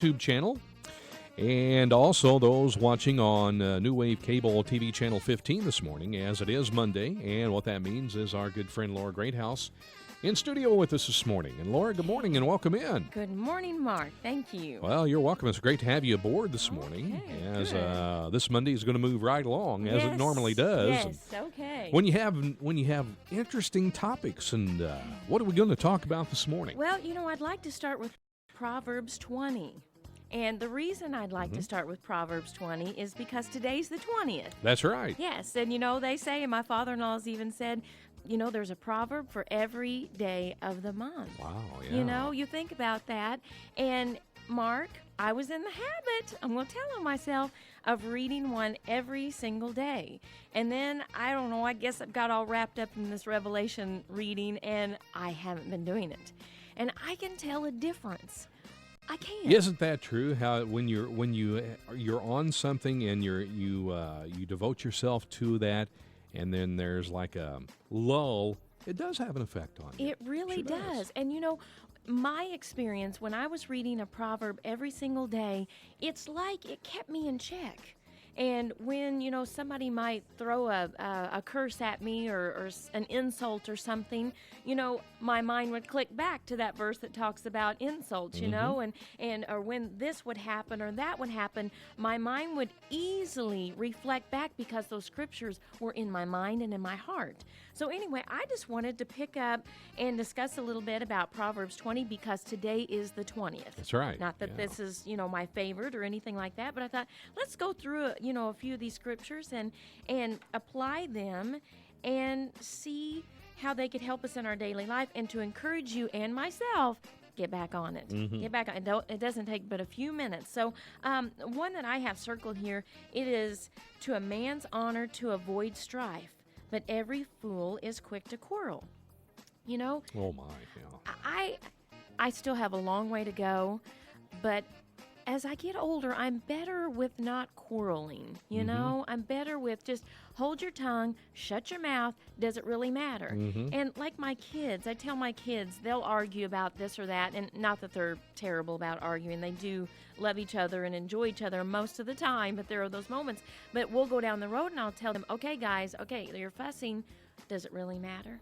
YouTube channel, and also those watching on New Wave Cable TV Channel 15 this morning, as it is Monday. And what that means is our good friend Lora Greathouse in studio with us this morning. And Lora, good morning and welcome in. Good morning, Mark. Thank you. Well, you're welcome. It's great to have you aboard this morning, as this Monday is going to move right along as it normally does. Yes, okay. When you have interesting topics, and what are we going to talk about this morning? Well, I'd like to start with Proverbs 20. And the reason I'd like to start with Proverbs 20 is because today's the 20th. That's right. Yes, and they say, and my father-in-law's even said, there's a proverb for every day of the month. Wow, yeah. You think about that. And Mark, I was in the habit, I'm going to tell on myself, of reading one every single day. And then, I don't know, I guess I've got all wrapped up in this Revelation reading, and I haven't been doing it. And I can tell a difference. I can. Isn't that true? How when you're on something and you devote yourself to that, and then there's like a lull, it does have an effect on you. It really does. And my experience when I was reading a proverb every single day, it's like it kept me in check. And when, somebody might throw a curse at me or an insult or something, my mind would click back to that verse that talks about insults, and or when this would happen or that would happen, my mind would easily reflect back because those scriptures were in my mind and in my heart. So anyway, I just wanted to pick up and discuss a little bit about Proverbs 20 because today is the 20th. That's right. Not that this is, my favorite or anything like that, but I thought, let's go through a few of these scriptures and apply them and see how they could help us in our daily life and to encourage you and myself get back on it. Get back on it. It doesn't take but a few minutes. So one that I have circled here, it is to a man's honor to avoid strife, but every fool is quick to quarrel. Oh my, yeah. I still have a long way to go, but as I get older, I'm better with not quarreling, I'm better with just hold your tongue, shut your mouth, does it really matter? And like my kids, I tell my kids, they'll argue about this or that, and not that they're terrible about arguing. They do love each other and enjoy each other most of the time, but there are those moments. But we'll go down the road and I'll tell them, okay, guys, you're fussing. Does it really matter?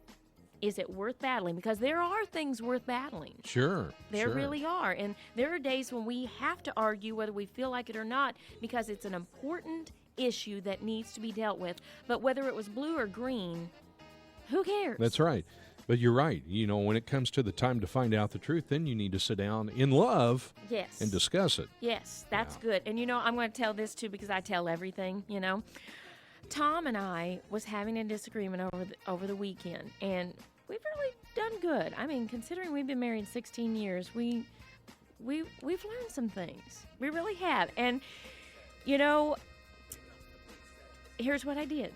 Is it worth battling? Because there are things worth battling. Sure. There really are. And there are days when we have to argue whether we feel like it or not because it's an important issue that needs to be dealt with. But whether it was blue or green, who cares? That's right. But you're right. When it comes to the time to find out the truth, then you need to sit down in love and discuss it. Yes, that's good. And, I'm going to tell this, too, because I tell everything, Tom and I was having a disagreement over the weekend, and we've really done good. I mean, considering we've been married 16 years, we've learned some things. We really have. And, here's what I did.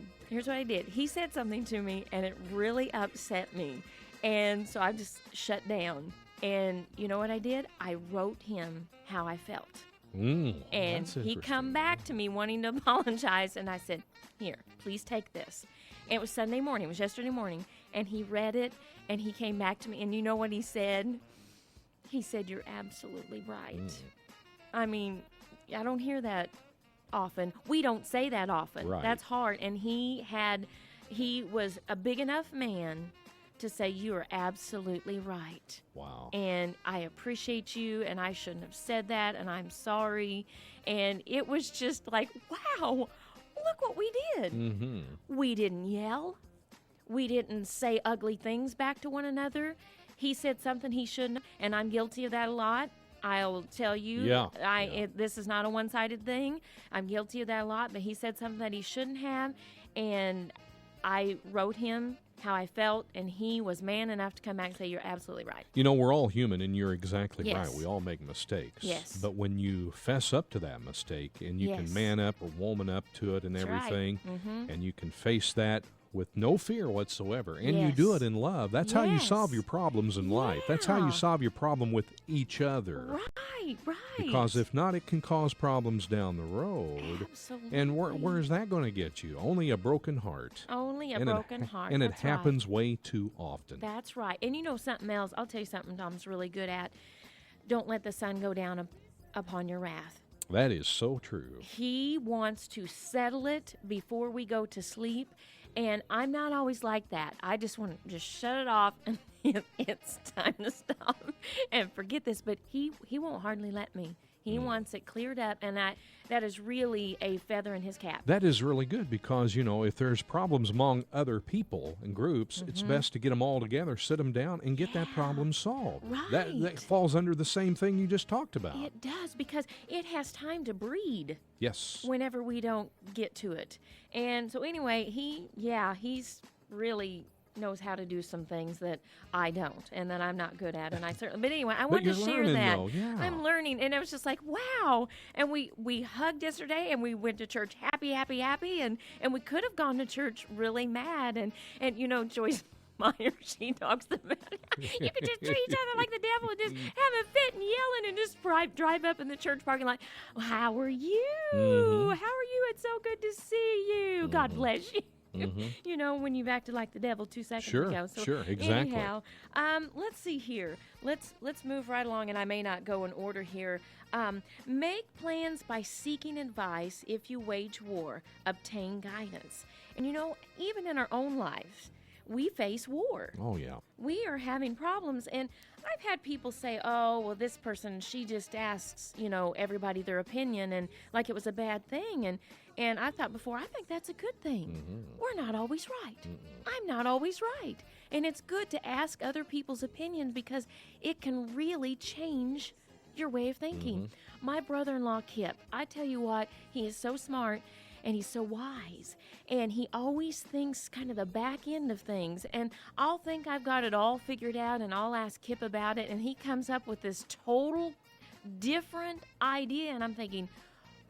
He said something to me, and it really upset me. And so I just shut down. And you know what I did? I wrote him how I felt. And he come back to me wanting to apologize, and I said, here, please take this. And it was Sunday morning. It was yesterday morning. And he read it, and he came back to me, and you know what he said? He said, you're absolutely right. I mean, I don't hear that often. We don't say that often. Right. That's hard. And he was a big enough man to say, you are absolutely right. Wow. And I appreciate you, and I shouldn't have said that, and I'm sorry. And it was just like, wow, look what we did. We didn't yell. We didn't say ugly things back to one another. He said something he shouldn't, and I'm guilty of that a lot. I'll tell you, this is not a one-sided thing. I'm guilty of that a lot, but he said something that he shouldn't have, and I wrote him how I felt, and he was man enough to come back and say, you're absolutely right. We're all human, and you're exactly right. We all make mistakes. Yes. But when you fess up to that mistake, and you can man up or woman up to it and That's everything, right. and you can face that with no fear whatsoever, and you do it in love, that's how you solve your problems in life. That's how you solve your problem with each other. Right. Because if not, it can cause problems down the road. Absolutely. And where is that going to get you? Only a broken heart. Only a broken heart. And it happens way too often. That's right. And something else, I'll tell you something Tom's really good at. Don't let the sun go down upon your wrath. That is so true. He wants to settle it before we go to sleep, and I'm not always like that. I just want to just shut it off, and it's time to stop and forget this. But he won't hardly let me. He wants it cleared up, and that is really a feather in his cap. That is really good because, if there's problems among other people and groups, it's best to get them all together, sit them down, and get that problem solved. Right. That falls under the same thing you just talked about. It does, because it has time to breed. Yes. Whenever we don't get to it. And so anyway, he's really knows how to do some things that I don't and that I'm not good at, and I certainly. But anyway, I wanted to share that. Though. Yeah. I'm learning, and it was just like, wow. And we hugged yesterday, and we went to church happy, and we could have gone to church really mad, and Joyce Meyer, she talks about you could just treat each other like the devil and just have a fit and yelling and just drive up in the church parking lot. Well, how are you? Mm-hmm. How are you? It's so good to see you. God bless you. When you've acted like the devil 2 seconds ago. So sure, exactly. Anyhow, let's see here. Let's move right along, and I may not go in order here. Make plans by seeking advice. If you wage war, obtain guidance. And even in our own lives, we face war. Oh, yeah. We are having problems, and I've had people say, oh, well, this person, she just asks, everybody their opinion, and like it was a bad thing, and I thought before, I think that's a good thing. Mm-hmm. We're not always right. I'm not always right, and it's good to ask other people's opinions because it can really change your way of thinking. My brother-in-law, Kip, I tell you what, he is so smart, and he's so wise, and he always thinks kind of the back end of things, and I'll think I've got it all figured out, and I'll ask Kip about it, and he comes up with this total different idea, and I'm thinking,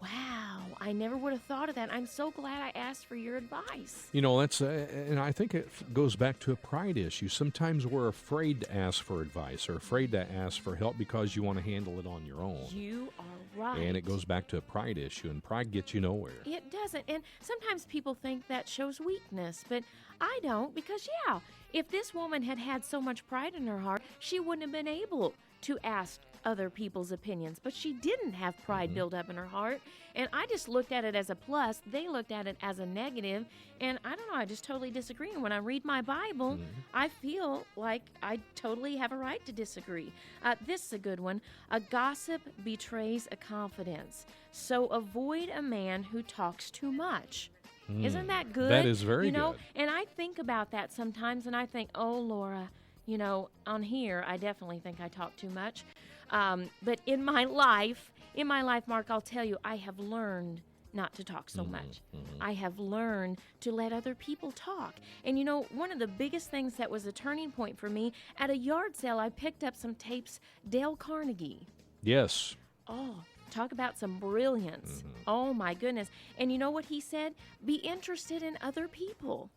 wow, I never would have thought of that. I'm so glad I asked for your advice. That's, and I think it goes back to a pride issue. Sometimes we're afraid to ask for advice or afraid to ask for help because you want to handle it on your own. You are right. And it goes back to a pride issue, and pride gets you nowhere. It doesn't. And sometimes people think that shows weakness, but I don't, because, if this woman had so much pride in her heart, she wouldn't have been able to ask other people's opinions, but she didn't have pride built up in her heart, and I just looked at it as a plus. They looked at it as a negative, and I don't know, I just totally disagree. And when I read my Bible, I feel like I totally have a right to disagree. This is a good one. A gossip betrays a confidence, so avoid a man who talks too much. Isn't that good? That is very good. And I think about that sometimes, and I think, oh, Laura, on here, I definitely think I talk too much. But in my life, Mark, I'll tell you, I have learned not to talk so much. I have learned to let other people talk. And one of the biggest things that was a turning point for me, at a yard sale, I picked up some tapes, Dale Carnegie. Yes. Oh, talk about some brilliance. Oh, my goodness. And you know what he said? Be interested in other people.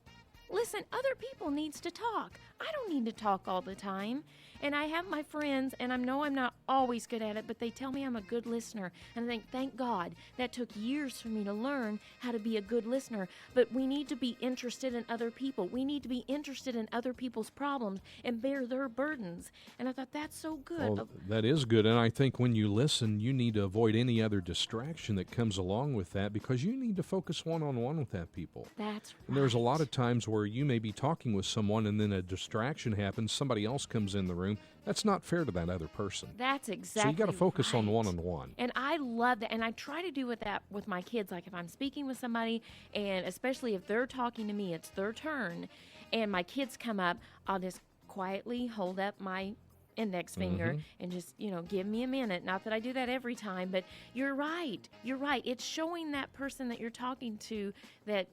Listen, other people needs to talk. I don't need to talk all the time. And I have my friends, and I know I'm not always good at it, but they tell me I'm a good listener. And I think, thank God, that took years for me to learn how to be a good listener. But we need to be interested in other people. We need to be interested in other people's problems and bear their burdens. And I thought, that's so good. Well, that is good. And I think when you listen, you need to avoid any other distraction that comes along with that, because you need to focus one-on-one with that people. That's right. And there's a lot of times where you may be talking with someone and then a distraction happens, somebody else comes in the room. That's not fair to that other person. That's exactly So you got to focus right. on one-on-one. And I love that. And I try to do that with my kids. Like if I'm speaking with somebody, and especially if they're talking to me, it's their turn, and my kids come up, I'll just quietly hold up my index finger and just, give me a minute. Not that I do that every time, but you're right. You're right. It's showing that person that you're talking to that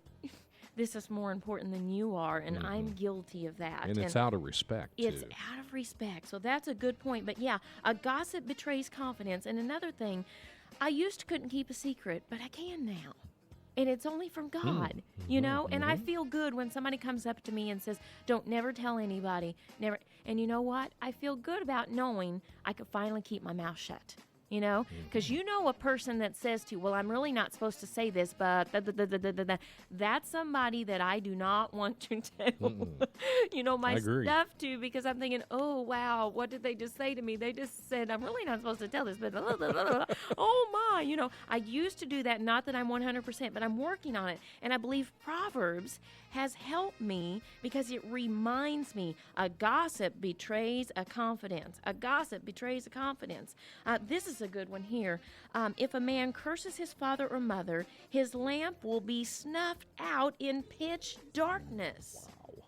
this is more important than you are, and I'm guilty of that. And it's out of respect, too. It's out of respect. So that's a good point. But yeah, a gossip betrays confidence. And another thing, I used to couldn't keep a secret, but I can now. And it's only from God, and I feel good when somebody comes up to me and says, don't never tell anybody, never. And you know what? I feel good about knowing I could finally keep my mouth shut. You know, because you know a person that says to you, well, I'm really not supposed to say this, but that's somebody that I do not want to tell, you know, my stuff to, because I'm thinking, oh, wow, what did they just say to me? They just said, I'm really not supposed to tell this, but oh, my, you know, I used to do that. Not that I'm 100%, but I'm working on it. And I believe Proverbs has helped me because it reminds me a gossip betrays a confidence. A gossip betrays a confidence. This is a good one here. If a man curses his father or mother, his lamp will be snuffed out in pitch darkness. Wow.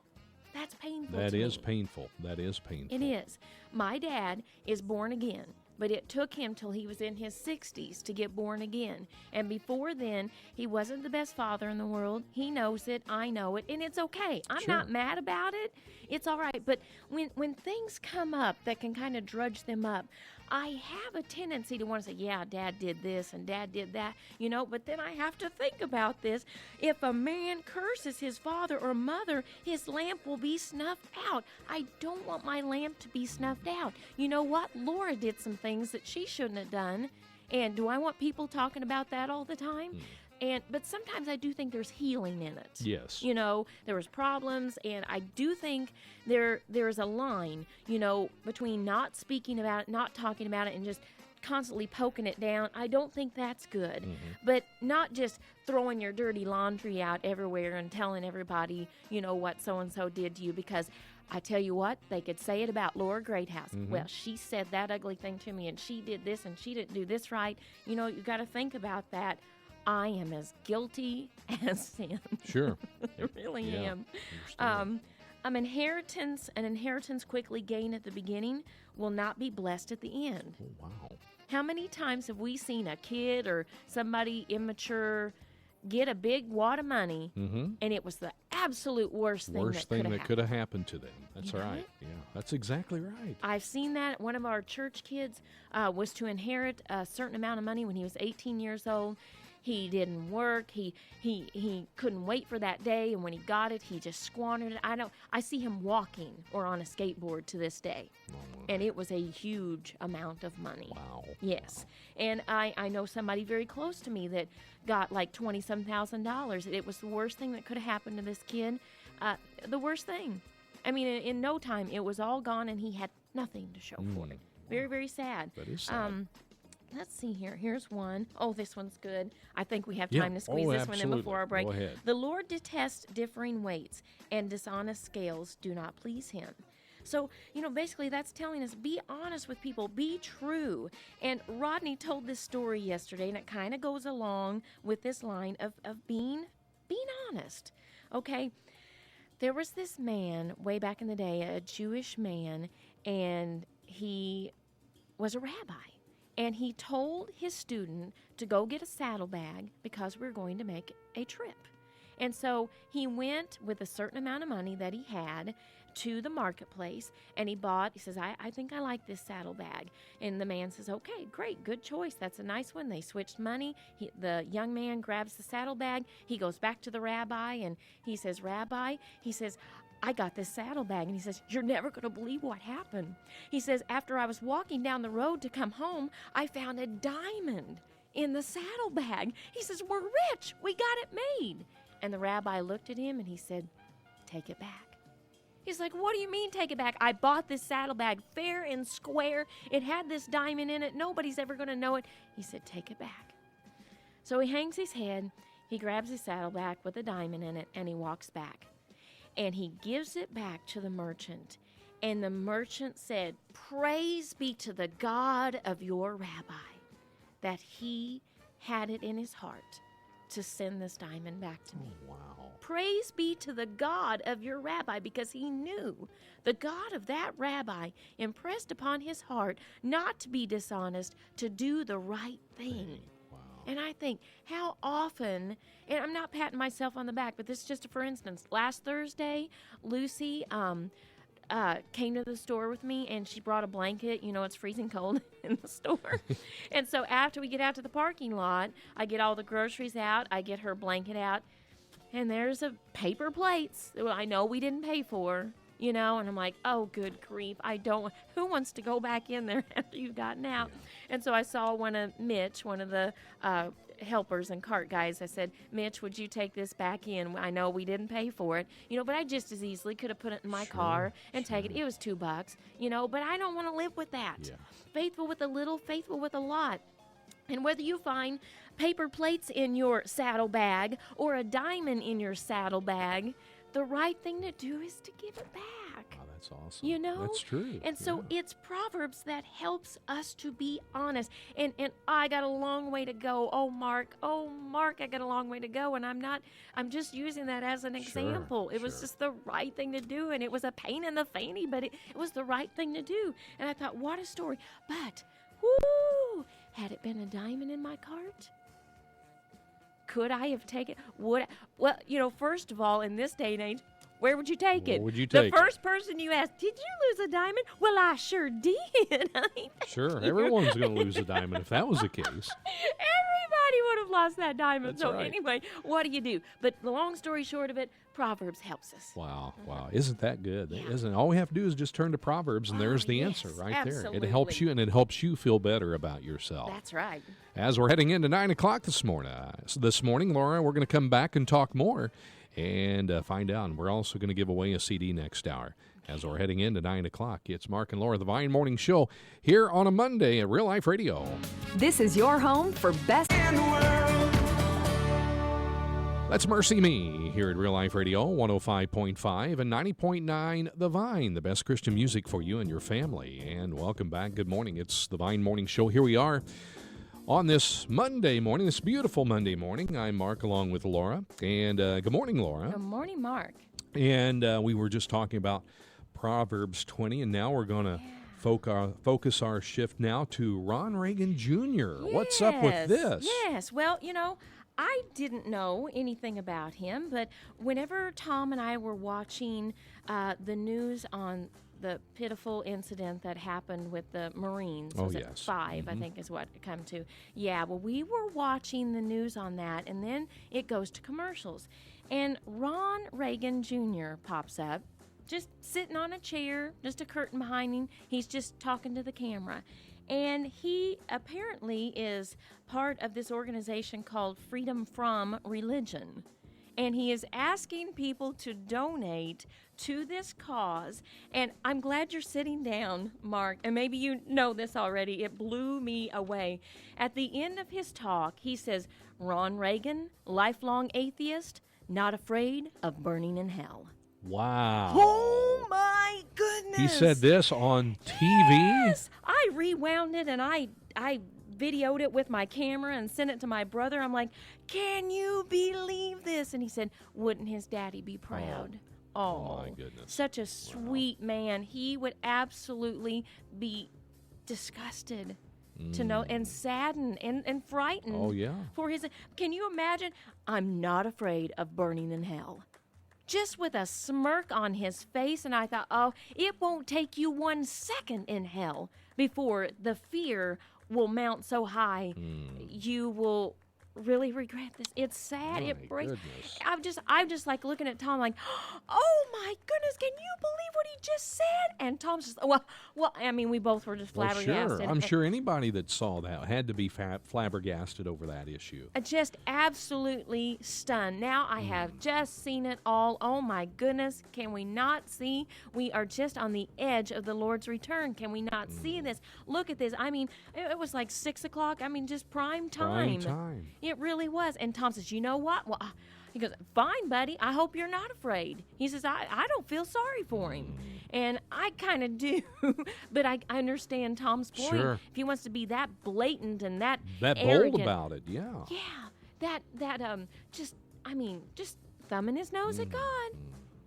That's painful. That is painful. That is painful. It is. My dad is born again, but it took him till he was in his 60s to get born again. And before then, he wasn't the best father in the world. He knows it. I know it. And it's okay. I'm not mad about it. It's all right. But when things come up that can kind of drudge them up, I have a tendency to want to say, yeah, Dad did this and Dad did that, you know, but then I have to think about this. If a man curses his father or mother, his lamp will be snuffed out. I don't want my lamp to be snuffed out. You know what? Laura did some things that she shouldn't have done. And do I want people talking about that all the time? But sometimes I do think there's healing in it. Yes. You know, there was problems, and I do think there's a line, you know, between not speaking about it, not talking about it, and just constantly poking it down. I don't think that's good. But not just throwing your dirty laundry out everywhere and telling everybody, you know, what so-and-so did to you, because I tell you what, they could say it about Lora Greathouse. Well, she said that ugly thing to me, and she did this, and she didn't do this right. You know, you got to think about that. I am as guilty as sin. Sure. I really am. An inheritance quickly gained at the beginning will not be blessed at the end. Oh, wow. How many times have we seen a kid or somebody immature get a big wad of money, and it was the absolute worst thing that could have happened to them? That's right. Yeah, that's exactly right. I've seen that. One of our church kids was to inherit a certain amount of money when he was 18 years old. He didn't work. He couldn't wait for that day, and when he got it, he just squandered it. I see him walking or on a skateboard to this day, and it was a huge amount of money. Wow. Yes, and I know somebody very close to me that got like $20,000. It was the worst thing that could have happened to this kid. The worst thing. I mean, in no time, it was all gone, and he had nothing to show for it. Very, very sad. That is sad. Let's see here. Here's one. Oh, this one's good. I think we have time to squeeze this one in before our break. Go ahead. The Lord detests differing weights, and dishonest scales do not please him. So, you know, basically that's telling us, be honest with people, be true. And Rodney told this story yesterday, and it kind of goes along with this line of being honest. Okay? There was this man way back in the day, a Jewish man, and he was a rabbi. And he told his student to go get a saddlebag because we're going to make a trip. And so he went with a certain amount of money that he had to the marketplace, and he says, I think I like this saddlebag. And the man says, okay, great, good choice. That's a nice one. They switched money. The young man grabs the saddlebag. He goes back to the rabbi, and he says, Rabbi, he says, I got this saddlebag. And he says, you're never going to believe what happened. He says, after I was walking down the road to come home, I found a diamond in the saddlebag. He says, we're rich. We got it made. And the rabbi looked at him and he said, take it back. He's like, what do you mean take it back? I bought this saddlebag fair and square. It had this diamond in it. Nobody's ever going to know it. He said, take it back. So he hangs his head. He grabs his saddlebag with a diamond in it, and he walks back. And he gives it back to the merchant. And the merchant said, praise be to the God of your rabbi that he had it in his heart to send this diamond back to me. Oh, wow. Praise be to the God of your rabbi, because he knew the God of that rabbi impressed upon his heart not to be dishonest, to do the right thing. Wow. And I think how often, and I'm not patting myself on the back, but this is just for instance. Last Thursday, Lucy came to the store with me, and she brought a blanket. You know, it's freezing cold in the store. And so after we get out to the parking lot, I get all the groceries out. I get her blanket out. And there's a paper plates that I know we didn't pay for. you know, and I'm like, oh, good grief, who wants to go back in there after you've gotten out? And so I saw one of the helpers and cart guys. I said, Mitch, would you take this back in? I know we didn't pay for it, you know, but I just as easily could have put it in my car and take it. It was $2, you know, but I don't want to live with that. Yeah. Faithful with a little, faithful with a lot. And whether you find paper plates in your saddlebag or a diamond in your saddlebag, the right thing to do is to give it back. Oh, that's awesome. You know? That's true. And so it's Proverbs that helps us to be honest. And I got a long way to go. Oh, Mark, I got a long way to go. And I'm just using that as an example. It was just the right thing to do. And it was a pain in the fanny, but it was the right thing to do. And I thought, what a story. But, had it been a diamond in my cart? Could I have taken? Well, you know, first of all, in this day and age, where would you take it? Where would you take it? The first person you asked, did you lose a diamond? Well, I sure did. Sure, everyone's going to lose a diamond if that was the case. Everybody would have lost that diamond. That's so right. Anyway, what do you do? But the long story short of it, Proverbs helps us. Wow. Isn't that good? Yeah. Isn't all we have to do is just turn to Proverbs, and there's the answer right absolutely. there. It helps you, and it helps you feel better about yourself. That's right. As we're heading into 9 o'clock this morning, Laura, we're going to come back and talk more and find out. And we're also going to give away a CD next hour. As we're heading into 9 o'clock, it's Mark and Laura, the Vine Morning Show, here on a Monday at Real Life Radio. This is your home for best in the world. That's Mercy Me here at Real Life Radio, 105.5 and 90.9 The Vine, the best Christian music for you and your family. And welcome back. Good morning. It's the Vine Morning Show. Here we are on this Monday morning, this beautiful Monday morning. I'm Mark along with Laura. And good morning, Laura. Good morning, Mark. And we were just talking about Proverbs 20, and now we're going to focus our shift now to Ron Reagan Jr. Yes, what's up with this? Yes. Well, you know, I didn't know anything about him, but whenever Tom and I were watching the news on the pitiful incident that happened with the Marines, was it 5, I think is what it come to. Yeah, well, we were watching the news on that, and then it goes to commercials. And Ron Reagan Jr. pops up, just sitting on a chair, just a curtain behind him. He's just talking to the camera. And he apparently is part of this organization called Freedom From Religion. And he is asking people to donate to this cause. And I'm glad you're sitting down, Mark. And maybe you know this already. It blew me away. At the end of his talk, he says, Ron Reagan, lifelong atheist, not afraid of burning in hell. Wow. Oh, my goodness. He said this on TV? Yes. I rewound it, and I videoed it with my camera and sent it to my brother. I'm like, can you believe this? And he said, wouldn't his daddy be proud? Oh, my goodness. Such a sweet man. He would absolutely be disgusted to know, and saddened and frightened for his. Can you imagine? I'm not afraid of burning in hell. Just with a smirk on his face, and I thought, oh, it won't take you 1 second in hell before the fear will mount so high you will really regret this. It's sad. It breaks. I'm just like looking at Tom like, oh my goodness, can you believe what he just said? And Tom's just, well, I mean, we both were just flabbergasted. Sure. I'm sure anybody that saw that had to be flabbergasted over that issue. Just absolutely stunned. Now I have just seen it all. Oh my goodness, can we not see? We are just on the edge of the Lord's return. Can we not see this? Look at this. I mean, it was like 6 o'clock. I mean, just prime time. Prime time. It really was. And Tom says, you know what? Well, he goes, fine, buddy. I hope you're not afraid. He says, I don't feel sorry for him. And I kind of do. But I understand Tom's point. Sure. If he wants to be that blatant and that bold about it, yeah. Yeah. Just thumbing his nose at God.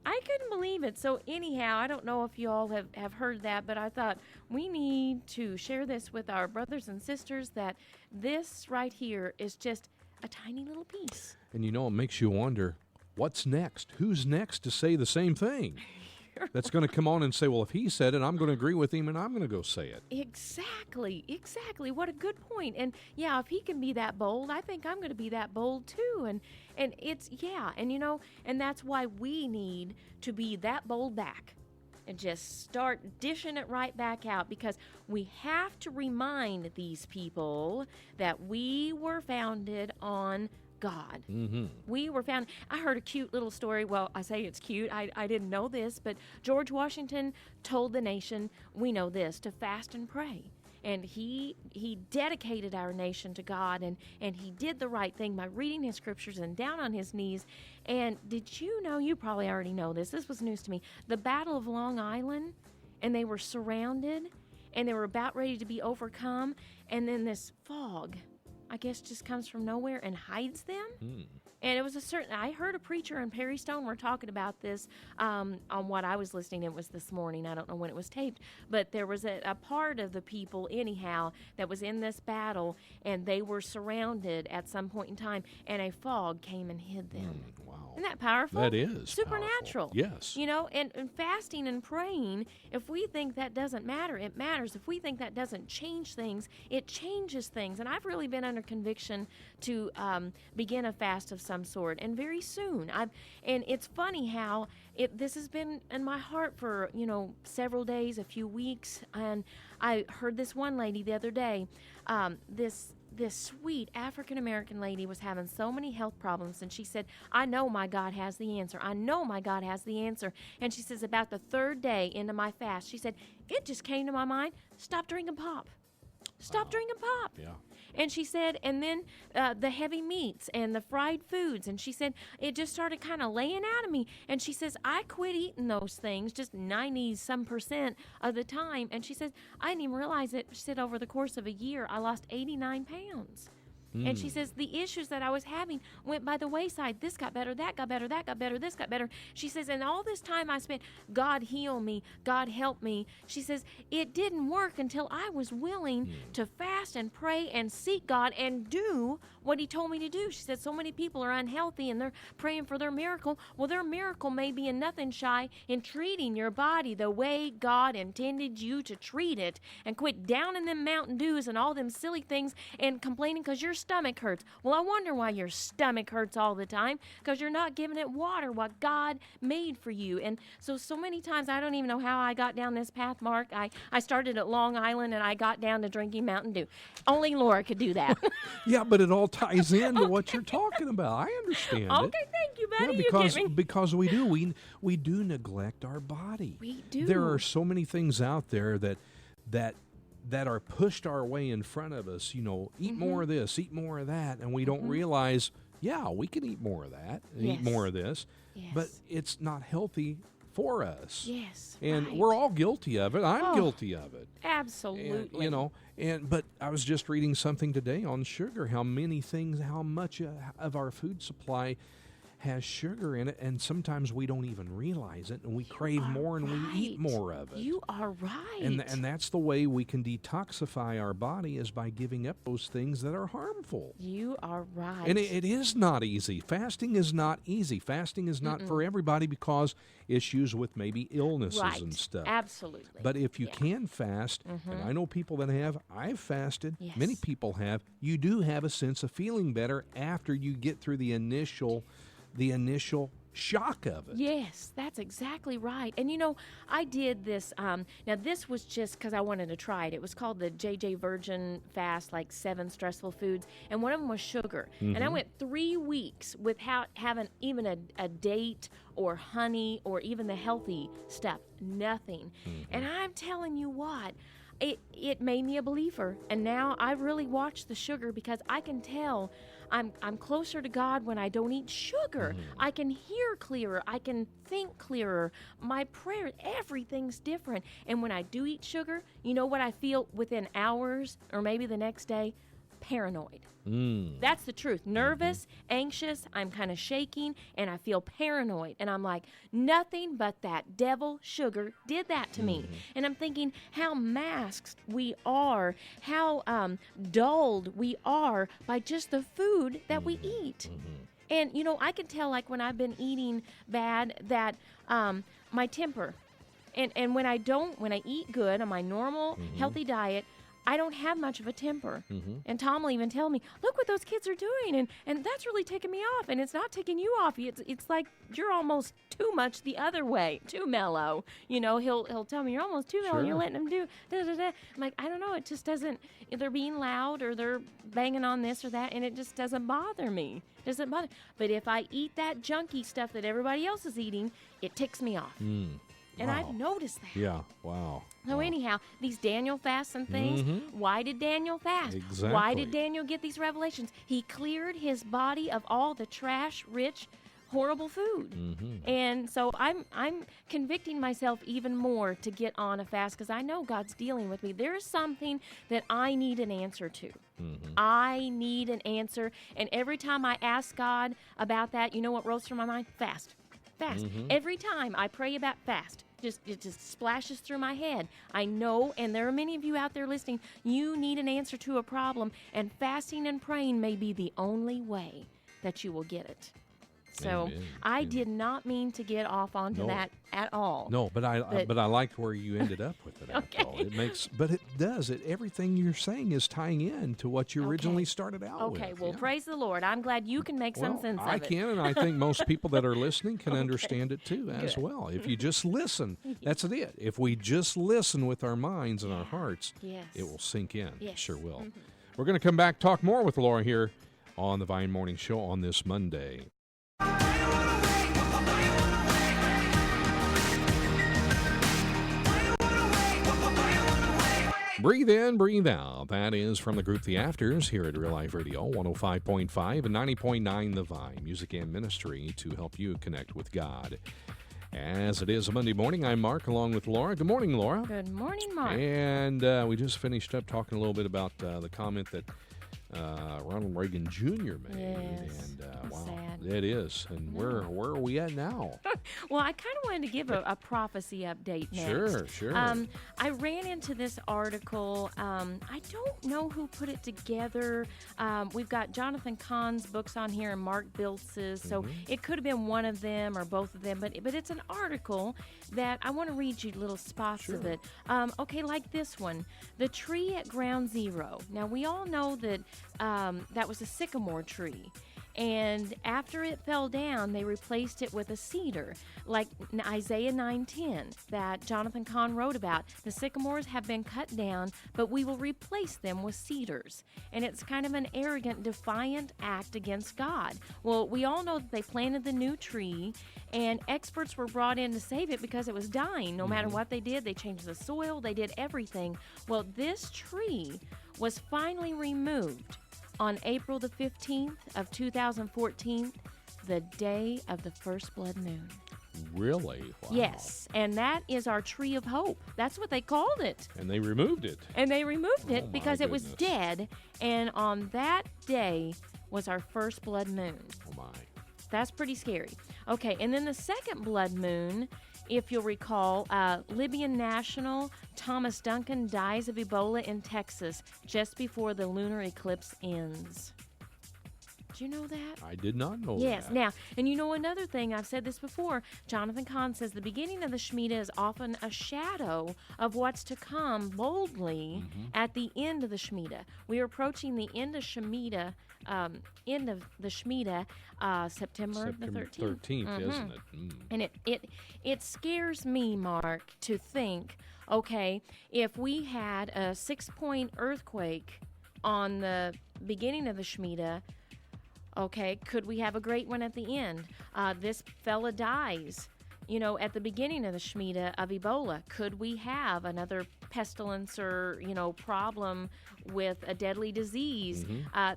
I couldn't believe it. So anyhow, I don't know if you all have heard that, but I thought we need to share this with our brothers and sisters that this right here is just a tiny little piece. And it makes you wonder, what's next? Who's next to say the same thing? That's going to come on and say, well, if he said it, I'm going to agree with him and I'm going to go say it. Exactly. What a good point. And yeah, if he can be that bold, I think I'm going to be that bold too. And it's, and that's why we need to be that bold back. and just start dishing it right back out, because we have to remind these people that we were founded on God. Mm-hmm. We were found. I heard a cute little story. Well, I say it's cute. I didn't know this, but George Washington told the nation, we know this, to fast and pray. And he dedicated our nation to God, and he did the right thing by reading his scriptures and down on his knees. And did you know, you probably already know this was news to me, the Battle of Long Island, and they were surrounded, and they were about ready to be overcome, and then this fog, I guess, just comes from nowhere and hides them. And it was I heard a preacher and Perry Stone were talking about this on what I was listening. It was this morning. I don't know when it was taped. But there was a part of the people, anyhow, that was in this battle, and they were surrounded at some point in time, and a fog came and hid them. Wow. Isn't that powerful? That is supernatural. Powerful. Yes. You know, and fasting and praying, if we think that doesn't matter, it matters. If we think that doesn't change things, it changes things. And I've really been under conviction to begin a fast of some sort, and very soon. And it's funny how this has been in my heart for, several days, a few weeks. And I heard this one lady the other day, this sweet African-American lady was having so many health problems, and she said, I know my God has the answer. I know my God has the answer. And she says, about the third day into my fast, she said, it just came to my mind, stop drinking pop. Stop drinking pop. Yeah. And she said, and then the heavy meats and the fried foods. And she said, it just started kind of laying out of me. And she says, I quit eating those things just 90-some% of the time. And she says, I didn't even realize it. She said, over the course of a year, I lost 89 pounds. And she says, the issues that I was having went by the wayside. This got better, that got better, that got better, this got better. She says, and all this time I spent, God heal me, God help me. She says, it didn't work until I was willing to fast and pray and seek God and do what he told me to do. She said, so many people are unhealthy and they're praying for their miracle. Well, their miracle may be in nothing shy in treating your body the way God intended you to treat it, and quit down in them Mountain Dews and all them silly things and complaining because your stomach hurts. Well, I wonder why your stomach hurts all the time, because you're not giving it water, what God made for you. And so many times I don't even know how I got down this path, Mark. I started at Long Island and I got down to drinking Mountain Dew. Only Laura could do that. Yeah, but it all ties into what you're talking about. I understand it. Okay, thank you, buddy. Yeah, because we do neglect our body. We do. There are so many things out there that are pushed our way in front of us. Eat more of this, eat more of that, and we don't realize, we can eat more of that and eat more of this, but it's not healthy for us. Yes, and right. we're all guilty of it. I'm guilty of it. Absolutely. But I was just reading something today on sugar, how much of our food supply has sugar in it, and sometimes we don't even realize it, and we crave more and we eat more of it. You are right. And that's the way we can detoxify our body, is by giving up those things that are harmful. You are right. And it is not easy. Fasting is not easy. Fasting is not for everybody, because issues with maybe illnesses and stuff. Absolutely. But if you can fast, and I know people that I've fasted, many people have, you do have a sense of feeling better after you get through the initial shock of it. Yes, that's exactly right. And I did this. Now, this was just because I wanted to try it. It was called the JJ Virgin Fast, like 7 stressful foods. And one of them was sugar. And I went 3 weeks without having even a date or honey or even the healthy stuff. Nothing. And I'm telling you what, it made me a believer. And now I really watch the sugar, because I can tell I'm closer to God when I don't eat sugar. I can hear clearer. I can think clearer. My prayer, everything's different. And when I do eat sugar, you know what I feel within hours or maybe the next day? Paranoid. That's the truth. Nervous, anxious, I'm kind of shaking, and I feel paranoid. And I'm like, nothing but that devil sugar did that to me. And I'm thinking how masked we are, how dulled we are by just the food that we eat. And, I can tell, like, when I've been eating bad, that my temper, and when I eat good on my normal, healthy diet, I don't have much of a temper. Mm-hmm. And Tom will even tell me, look what those kids are doing, and that's really ticking me off, and it's not ticking you off. It's like you're almost too much the other way, too mellow. He'll tell me, you're almost too mellow, Sure. you're letting them do da-da-da. I'm like, I don't know, it just doesn't, they're being loud or they're banging on this or that, and it just doesn't bother me. But if I eat that junky stuff that everybody else is eating, it ticks me off. And Wow. I've noticed that. Yeah, wow. So anyhow, these Daniel fasts and things, why did Daniel fast? Exactly. Why did Daniel get these revelations? He cleared his body of all the trash, rich, horrible food. And so I'm convicting myself even more to get on a fast because I know God's dealing with me. There is something that I need an answer to. I need an answer. And every time I ask God about that, you know what rolls through my mind? Fast. Every time I pray about fast, it just splashes through my head. I know, and there are many of you out there listening, you need an answer to a problem, and fasting and praying may be the only way that you will get it. So Amen. I did not mean to get off onto that at all. No, but I liked where you ended up with it. Okay. But it does. Everything you're saying is tying in to what you originally started out with. Okay, well, Yeah. praise the Lord. I'm glad you can make some sense of it. I can, and I think most people that are listening can understand it too as well. If you just listen, that's it. If we just listen with our minds and our hearts, Yes. it will sink in. Yes. It sure will. We're going to come back, talk more with Lora here on the Vine Morning Show on this Monday. Breathe in, breathe out. That is from the group The Afters here at Real Life Radio, 105.5 and 90.9 The Vine, music and ministry to help you connect with God. As it is a Monday morning, I'm Mark along with Lora. Good morning, Lora. Good morning, Mark. And we just finished up talking a little bit about the comment that Ronald Reagan Jr. made. Yes. And wow, sad. it is. And where are we at now? Well, I kind of wanted to give a prophecy update next. Sure. I ran into this article. I don't know who put it together. We've got Jonathan Cahn's books on here and Mark Biltz's, so it could have been one of them or both of them, but it's an article that I want to read you little spots of it. Okay, like this one. The tree at Ground Zero. Now, we all know that that was a sycamore tree. And after it fell down, they replaced it with a cedar, like Isaiah 9:10 that Jonathan Cahn wrote about. The sycamores have been cut down, but we will replace them with cedars. And it's kind of an arrogant, defiant act against God. Well, we all know that they planted the new tree, and experts were brought in to save it because it was dying. No matter what they did, they changed the soil, they did everything. Well, this tree was finally removed on April the 15th of 2014, the day of the first blood moon. Really? Wow. Yes, and that is our tree of hope. That's what they called it. And they removed it. And they removed Oh, it my because it was goodness. dead, and on that day was our first blood moon. Oh, my. That's pretty scary. Okay, and then the second blood moon, if you'll recall, Libyan national Thomas Duncan dies of Ebola in Texas just before the lunar eclipse ends. Did you know that? I did not know Yes. that. Now, and you know another thing, I've said this before, Jonathan Cahn says the beginning of the Shemitah is often a shadow of what's to come boldly at the end of the Shemitah. We are approaching the end of Shemitah, September the 13th. 13th, isn't it? And it scares me, Mark, to think, okay, if we had a 6-point earthquake on the beginning of the Shemitah, okay, could we have a great one at the end? This fella dies, at the beginning of the Shemitah of Ebola. Could we have another pestilence or, problem with a deadly disease?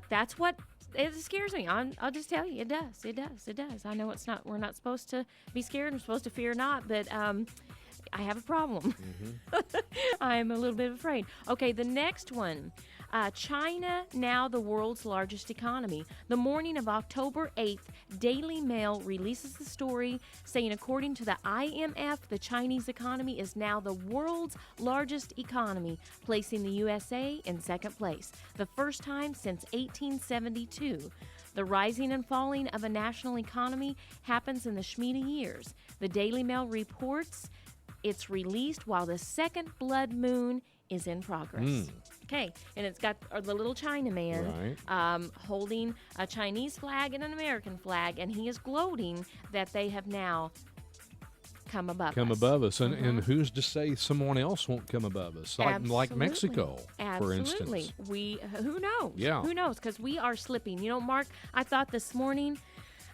That's what it scares me. I'll just tell you, it does. It does. I know we're not supposed to be scared. We're supposed to fear not, but I have a problem. I'm a little bit afraid. Okay, the next one. China, now the world's largest economy. The morning of October 8th, Daily Mail releases the story saying, according to the IMF, the Chinese economy is now the world's largest economy, placing the USA in second place, the first time since 1872. The rising and falling of a national economy happens in the Shemitah years. The Daily Mail reports it's released while the second blood moon is in progress. Okay, and it's got the little Chinaman holding a Chinese flag and an American flag, and he is gloating that they have now come above us. And who's to say someone else won't come above us, like Mexico, for instance? Who knows? Yeah. Who knows? Because we are slipping. You know, Mark, I thought this morning,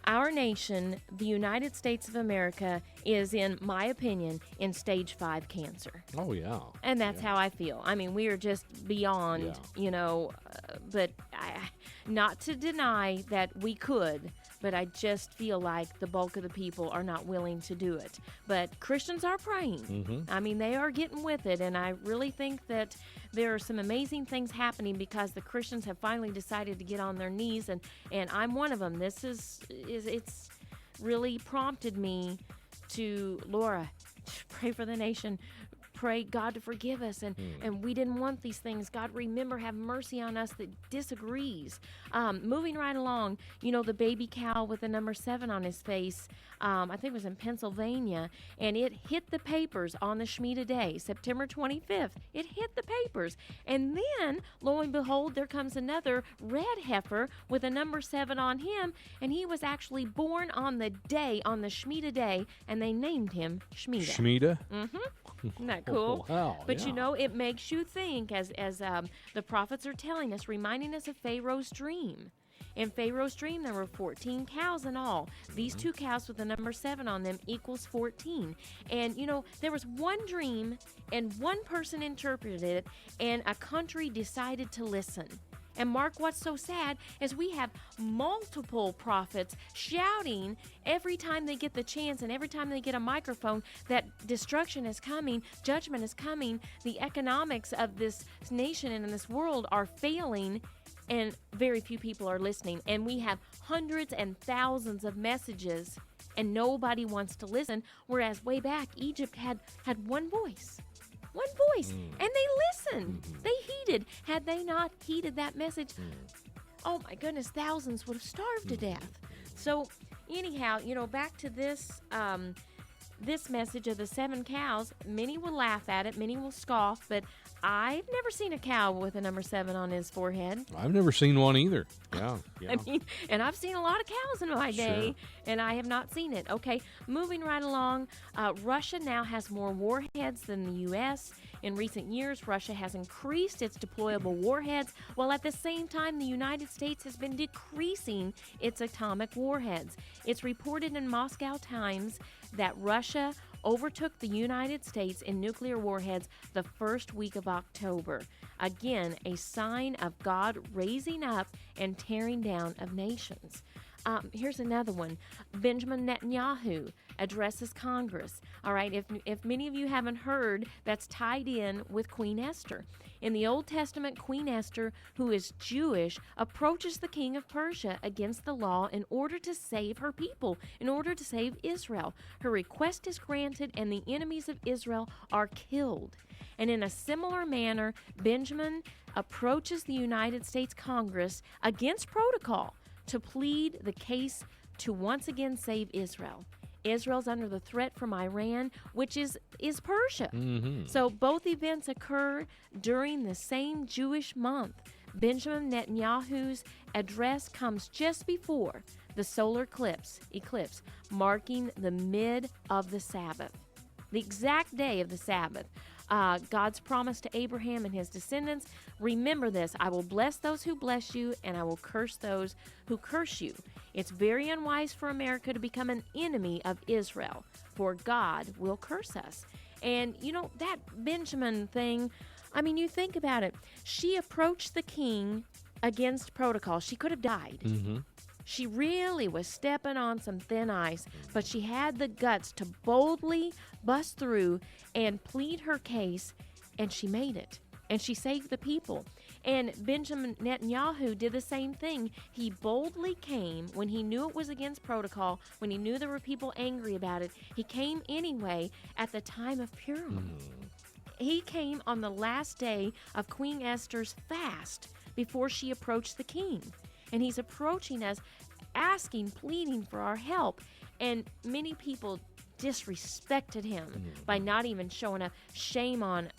our nation, the United States of America, is, in my opinion, in stage 5 cancer. Oh, yeah. And that's how I feel. I mean, we are just beyond, but not to deny that we could, but I just feel like the bulk of the people are not willing to do it. But Christians are praying. I mean, they are getting with it, and I really think that there are some amazing things happening because the Christians have finally decided to get on their knees, and I'm one of them. This it's really prompted me to, Laura, pray for the nation. Pray God to forgive us, and we didn't want these things. God, remember, have mercy on us that disagrees. Moving right along, the baby cow with the number 7 on his face, I think it was in Pennsylvania, and it hit the papers on the Shemitah day, September 25th. It hit the papers. And then, lo and behold, there comes another red heifer with a number 7 on him, and he was actually born on the Shemitah day, and they named him Shemitah. Shemitah? Isn't that cool? Wow, but it makes you think, as the prophets are telling us, reminding us of Pharaoh's dream. In Pharaoh's dream, there were 14 cows in all. These 2 cows with the number 7 on them equals 14. And, there was one dream, and one person interpreted it, and a country decided to listen. And Mark, what's so sad is we have multiple prophets shouting every time they get the chance and every time they get a microphone that destruction is coming, judgment is coming, the economics of this nation and in this world are failing, and very few people are listening. And we have hundreds and thousands of messages, and nobody wants to listen, whereas way back, Egypt had one voice. One voice, and they listened. They heeded. Had they not heeded that message, oh my goodness, thousands would have starved to death. So anyhow, back to this this message of the 7 cows. Many will laugh at it, many will scoff, but I've never seen a cow with a number 7 on his forehead. I've never seen one either. Yeah. I mean, and I've seen a lot of cows in my day, and I have not seen it. Okay, moving right along, Russia now has more warheads than the U.S. In recent years, Russia has increased its deployable warheads, while at the same time, the United States has been decreasing its atomic warheads. It's reported in Moscow Times that Russia overtook the United States in nuclear warheads the first week of October. Again, a sign of God raising up and tearing down of nations. Here's another one. Benjamin Netanyahu addresses Congress. All right, if many of you haven't heard, that's tied in with Queen Esther. In the Old Testament, Queen Esther, who is Jewish, approaches the king of Persia against the law in order to save her people, in order to save Israel. Her request is granted, and the enemies of Israel are killed. And in a similar manner, Benjamin approaches the United States Congress against protocol to plead the case to once again save Israel. Israel's under the threat from Iran, which is Persia. So both events occur during the same Jewish month. Benjamin Netanyahu's address comes just before the solar eclipse, marking the mid of the Sabbath, the exact day of the Sabbath. God's promise to Abraham and his descendants, remember this, I will bless those who bless you, and I will curse those who curse you. It's very unwise for America to become an enemy of Israel, for God will curse us. And, that Benjamin thing, I mean, you think about it. She approached the king against protocol. She could have died. She really was stepping on some thin ice, but she had the guts to boldly bust through and plead her case, and she made it. And she saved the people. And Benjamin Netanyahu did the same thing. He boldly came when he knew it was against protocol, when he knew there were people angry about it. He came anyway at the time of Purim. He came on the last day of Queen Esther's fast before she approached the king. And he's approaching us, asking, pleading for our help. And many people disrespected him by not even showing up. Shame on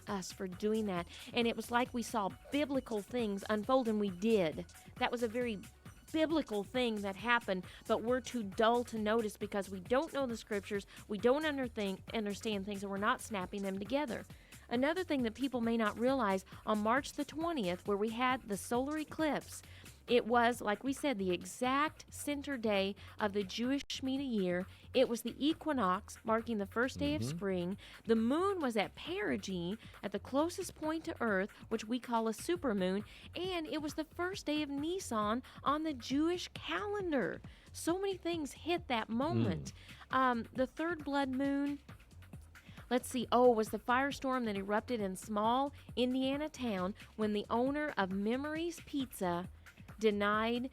us for doing that. And it was like we saw biblical things unfold, and we did. That was a very biblical thing that happened, but we're too dull to notice because we don't know the scriptures, we don't understand things, and we're not snapping them together. Another thing that people may not realize, on March the 20th, where we had the solar eclipse, it was, like we said, the exact center day of the Jewish Shemitah year. It was the equinox, marking the first day of spring. The moon was at perigee, at the closest point to Earth, which we call a supermoon, and it was the first day of Nisan on the Jewish calendar. So many things hit that moment. The third blood moon, let's see, was the firestorm that erupted in small Indiana town when the owner of Memories Pizza denied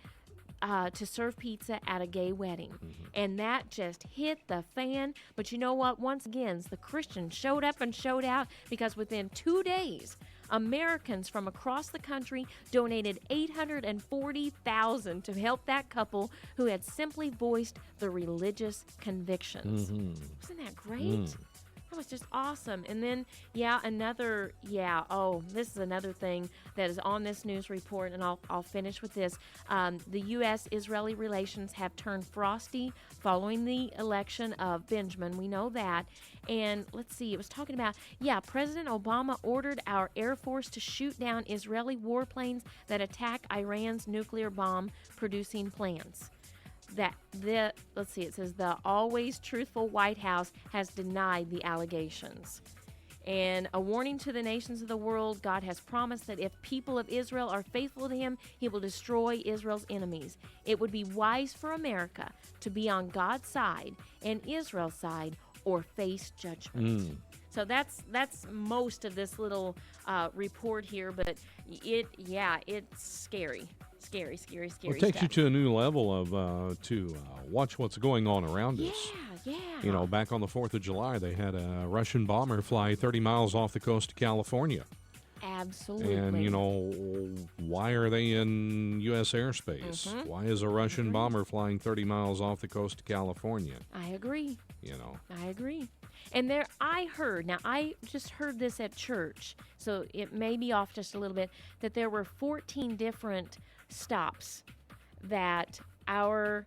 to serve pizza at a gay wedding. And that just hit the fan. But you know what? Once again, the Christians showed up and showed out, because within 2 days, Americans from across the country donated $840,000 to help that couple who had simply voiced their religious convictions. Wasn't that great? That was just awesome. And then, this is another thing that is on this news report, and I'll finish with this. The U.S.-Israeli relations have turned frosty following the election of Benjamin. We know that. And let's see, it was talking about, President Obama ordered our Air Force to shoot down Israeli warplanes that attack Iran's nuclear bomb-producing plants. It says the always truthful White House has denied the allegations. And a warning to the nations of the world, God has promised that if people of Israel are faithful to him, he will destroy Israel's enemies. It would be wise for America to be on God's side and Israel's side, or face judgment. So that's most of this little report here, but it's scary. Scary Well, it takes you to a new level of to watch what's going on around us. You know, back on the 4th of July, they had a Russian bomber fly 30 miles off the coast of California. Absolutely. And, you know, why are they in U.S. airspace? Why is a Russian bomber flying 30 miles off the coast of California? I agree. You know. I agree. And I just heard this at church, so it may be off just a little bit, that there were 14 different stops that our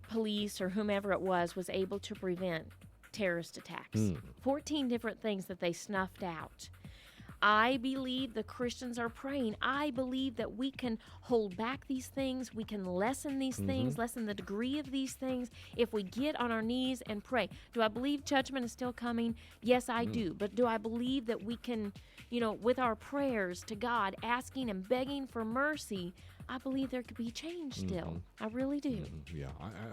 police or whomever it was able to prevent terrorist attacks. 14 different things that they snuffed out. I believe the Christians are praying. I believe that we can hold back these things. We can lessen these things, lessen the degree of these things if we get on our knees and pray. Do I believe judgment is still coming? Yes, I do. But do I believe that we can, with our prayers to God, asking and begging for mercy, I believe there could be change still. I really do. Yeah,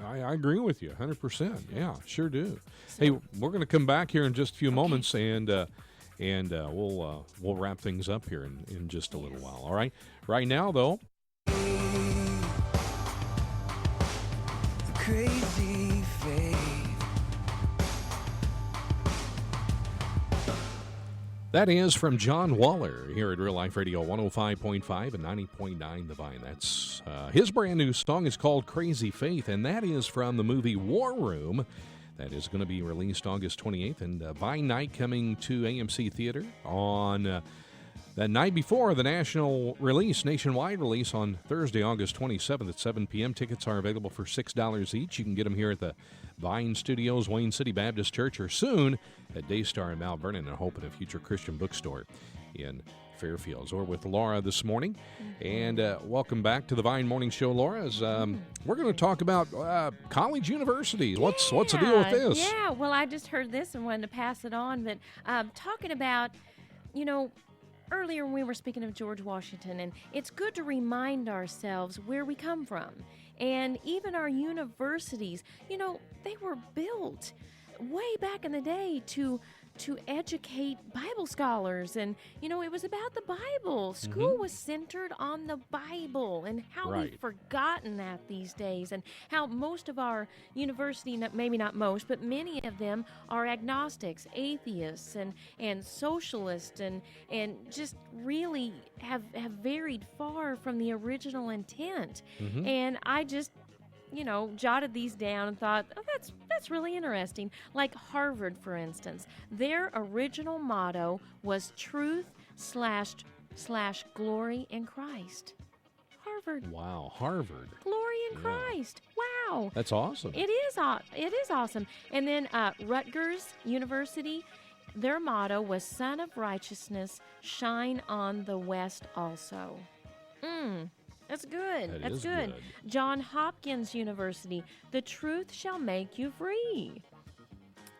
I agree with you 100%. Yeah, sure do. So, hey, we're going to come back here in just a few moments, and we'll wrap things up here in just a little while. All right. Right now, though. The crazy faith. That is from John Waller here at Real Life Radio 105.5 and 90.9 The Vine. That's his brand new song is called Crazy Faith, and that is from the movie War Room. That is going to be released August 28th, and Vine Night coming to AMC Theater on the night before the nationwide release on Thursday, August 27th at 7 p.m. Tickets are available for $6 each. You can get them here at the Vine Studios, Wayne City Baptist Church, or soon at Daystar in Mount Vernon and Hope in a future Christian bookstore in Fairfields. We're with Laura this morning, and welcome back to the Vine Morning Show, Laura. As we're going to talk about college universities. What's the deal with this? Yeah, well, I just heard this and wanted to pass it on, but talking about, earlier when we were speaking of George Washington, and it's good to remind ourselves where we come from. And even our universities, they were built way back in the day to educate Bible scholars, and it was about the Bible. School was centered on the Bible, and how we've forgotten that these days, and how most of our university, maybe not most, but many of them are agnostics, atheists, and socialists, and just really have varied far from the original intent. And jotted these down and thought, oh, that's really interesting. Like Harvard, for instance, their original motto was truth// glory in Christ. Harvard. Wow, Harvard. Glory in Christ. Wow. That's awesome. It is awesome. And then Rutgers University, their motto was Son of Righteousness, shine on the West also. That's good. That is good. Johns Hopkins University, the truth shall make you free.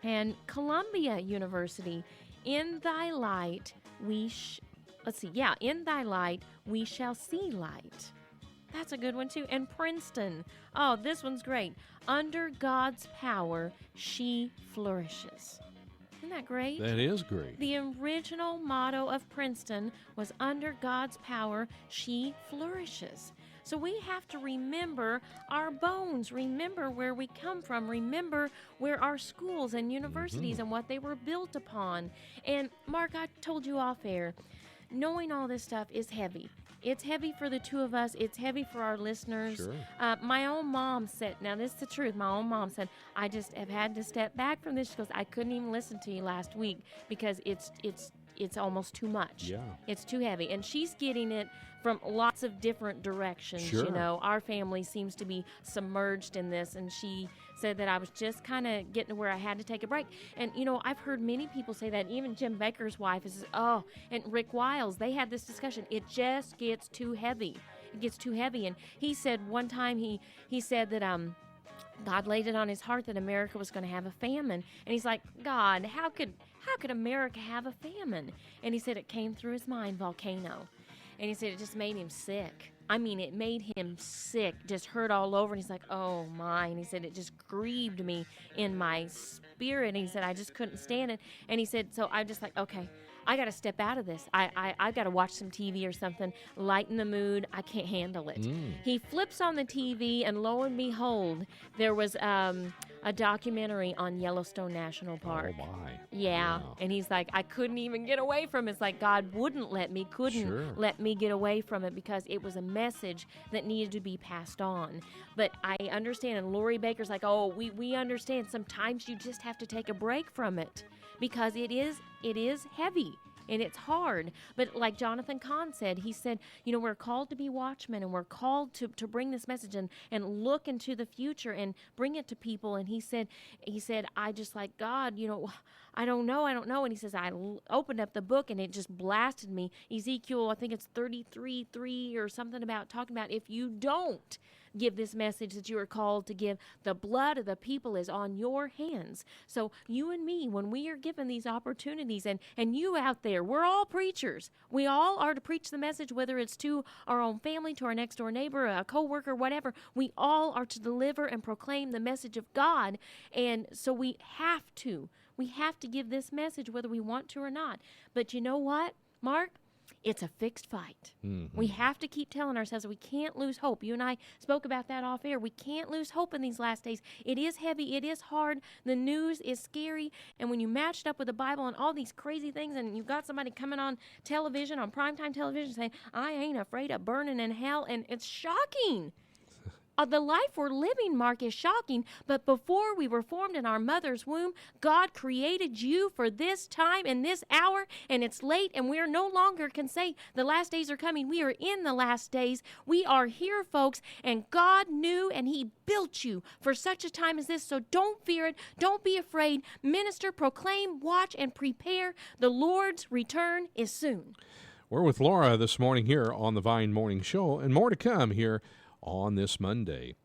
And Columbia University, in thy light in thy light we shall see light. That's a good one too. And Princeton, oh, this one's great. Under God's power, she flourishes. Isn't that great? That is great. The original motto of Princeton was under God's power, she flourishes. So we have to remember our bones, remember where we come from, remember where our schools and universities and what they were built upon. And Mark, I told you off air, knowing all this stuff is heavy. It's heavy for the two of us. It's heavy for our listeners. Sure. My own mom said, now this is the truth, my own mom said, I just have had to step back from this. She goes, I couldn't even listen to you last week because it's almost too much. Yeah. It's too heavy. And she's getting it from lots of different directions. Sure. Our family seems to be submerged in this. And she said that I was just kind of getting to where I had to take a break. And, I've heard many people say that. Even Jim Baker's wife is, and Rick Wiles, they had this discussion. It just gets too heavy. It gets too heavy. And he said one time, he said that God laid it on his heart that America was going to have a famine. And he's like, God, how could America have a famine? And he said it came through his mind, volcano. And he said it just made him sick. I mean, it made him sick, just hurt all over. And he's like, oh, my. And he said it just grieved me in my spirit. And he said I just couldn't stand it. And he said, so I'm just like, okay, I got to step out of this. I got to watch some TV or something, lighten the mood. I can't handle it. He flips on the TV, and lo and behold, there was a documentary on Yellowstone National Park. Oh, my. Yeah. Wow. And he's like, I couldn't even get away from it. It's like God wouldn't let me, let me get away from it because it was a message that needed to be passed on. But I understand, and Lori Baker's like, oh, we understand. Sometimes you just have to take a break from it because it is heavy. And it's hard. But like Jonathan Kahn said, he said, we're called to be watchmen, and we're called to bring this message and look into the future and bring it to people. And he said, I just like, God, I don't know. And he says, I opened up the book and it just blasted me. Ezekiel, I think it's 33:3 or something about talking about if you don't give this message that you are called to give, the blood of the people is on your hands. So you and me, when we are given these opportunities, and you out there, we're all preachers. We all are to preach the message, whether it's to our own family, to our next door neighbor, a coworker, whatever. We all are to deliver and proclaim the message of God. And so we have to give this message whether we want to or not. But you know what, Mark? It's a fixed fight. We have to keep telling ourselves we can't lose hope. You and I spoke about that off air. We can't lose hope in these last days. It is heavy. It is hard. The news is scary. And when you match it up with the Bible and all these crazy things, and you've got somebody coming on television, on primetime television, saying, I ain't afraid of burning in hell, and it's shocking. The life we're living, Mark, is shocking, but before we were formed in our mother's womb, God created you for this time and this hour, and it's late, and we are no longer can say the last days are coming. We are in the last days. We are here, folks, and God knew, and He built you for such a time as this, so don't fear it. Don't be afraid. Minister, proclaim, watch, and prepare. The Lord's return is soon. We're with Laura this morning here on the Vine Morning Show, and more to come here on this Monday.